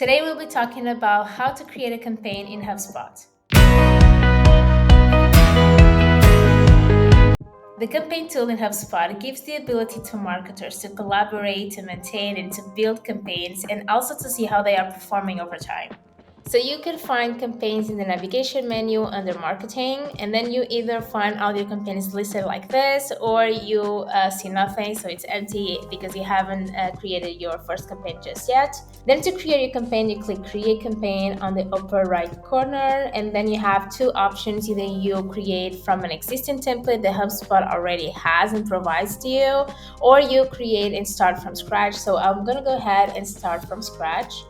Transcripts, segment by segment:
Today we'll be talking about how to create a campaign in HubSpot. The campaign tool in HubSpot gives the ability to marketers to collaborate, to maintain, and to build campaigns, and also to see how they are performing over time. So you can find campaigns in the navigation menu under marketing, and then you either find all your campaigns listed like this, or you see nothing, so it's empty because you haven't created your first campaign just yet. Then to create your campaign, you click create campaign on the upper right corner, and then you have two options. Either you create from an existing template that HubSpot already has and provides to you, or you create and start from scratch. So I'm gonna go ahead and start from scratch.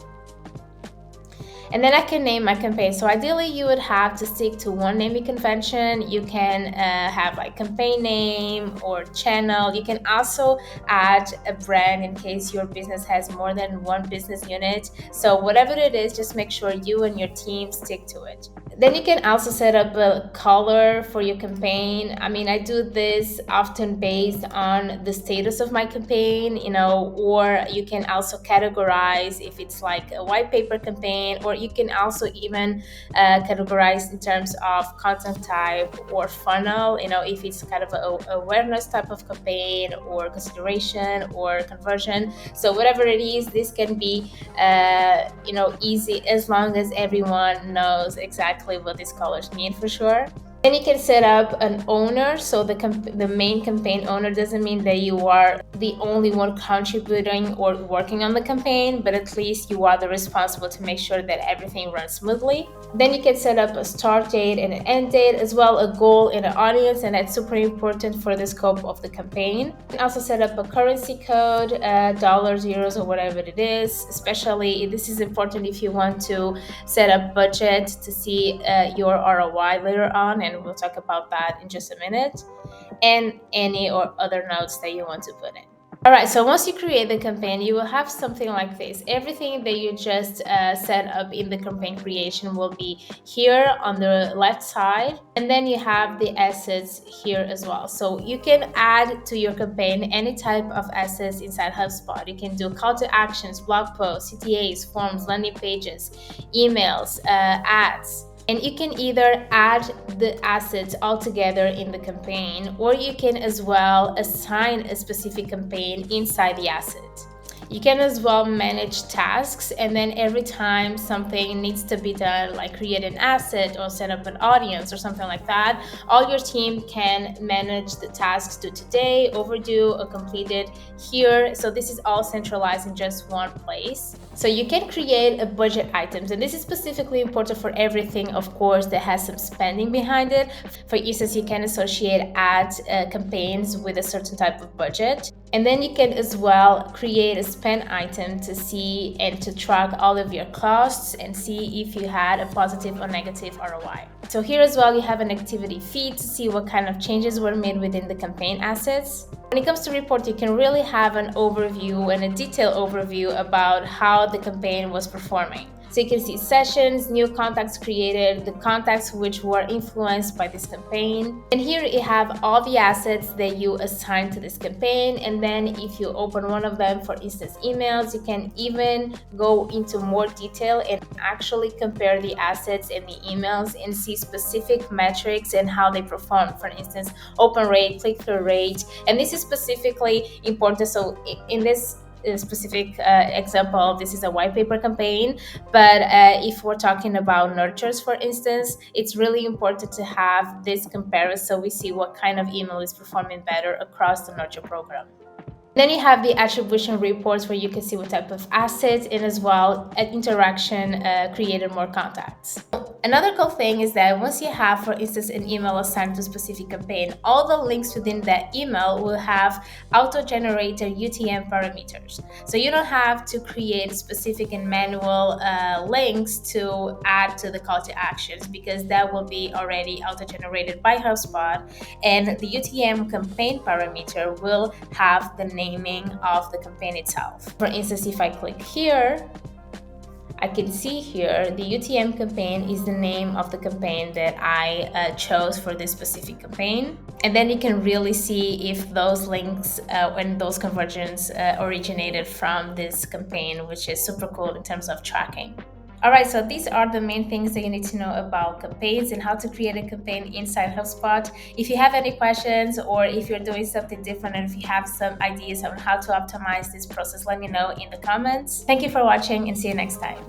And then I can name my campaign. So ideally you would have to stick to one naming convention. You can have like campaign name or channel. You can also add a brand in case your business has more than one business unit. So whatever it is, just make sure you and your team stick to it. Then you can also set up a color for your campaign. I mean, I do this often based on the status of my campaign, or you can also categorize if it's like a white paper campaign, or you can also even categorize in terms of content type or funnel, if it's kind of a awareness type of campaign or consideration or conversion. So whatever it is, this can be easy as long as everyone knows exactly what these colors mean for sure. Then you can set up an owner. So the main campaign owner doesn't mean that you are the only one contributing or working on the campaign, but at least you are the responsible to make sure that everything runs smoothly. Then you can set up a start date and an end date, as well a goal and an audience, and that's super important for the scope of the campaign. You can also set up a currency code, dollars, euros, or whatever it is. Especially this is important if you want to set up budget to see your ROI later on, and we'll talk about that in just a minute, and any or other notes that you want to put in. All right, so once you create the campaign, you will have something like this. Everything that you just set up in the campaign creation will be here on the left side, and then you have the assets here as well. So you can add to your campaign any type of assets inside HubSpot. You can do call to actions, blog posts, CTAs, forms, landing pages, emails, ads. And you can either add the assets all together in the campaign, or you can as well assign a specific campaign inside the asset. You can as well manage tasks, and then every time something needs to be done, like create an asset or set up an audience or something like that, all your team can manage the tasks due today, overdue, or completed here. So this is all centralized in just one place. So you can create a budget items, and this is specifically important for everything, of course, that has some spending behind it. For instance, you can associate ad campaigns with a certain type of budget. And then you can as well create a spend item to see and to track all of your costs and see if you had a positive or negative ROI. So here as well, you have an activity feed to see what kind of changes were made within the campaign assets. When it comes to report, you can really have an overview and a detailed overview about how the campaign was performing. So you can see sessions, new contacts created, the contacts which were influenced by this campaign. And here you have all the assets that you assigned to this campaign. And then if you open one of them, for instance, emails, you can even go into more detail and actually compare the assets and the emails and see specific metrics and how they perform. For instance, open rate, click-through rate. And this is specifically important. So in this specific example, this is a white paper campaign, but if we're talking about nurtures, for instance, it's really important to have this comparison so we see what kind of email is performing better across the nurture program. Then you have the attribution reports where you can see what type of assets and as well an interaction created more contacts. Another cool thing is that once you have, for instance, an email assigned to a specific campaign, all the links within that email will have auto-generated UTM parameters. So you don't have to create specific and manual links to add to the call to actions, because that will be already auto-generated by HubSpot, and the UTM campaign parameter will have the naming of the campaign itself. For instance, if I click here, I can see here the UTM campaign is the name of the campaign that I chose for this specific campaign. And then you can really see if those links and those conversions originated from this campaign, which is super cool in terms of tracking. All right, so these are the main things that you need to know about campaigns and how to create a campaign inside HubSpot. If you have any questions or if you're doing something different and if you have some ideas on how to optimize this process, let me know in the comments. Thank you for watching and see you next time.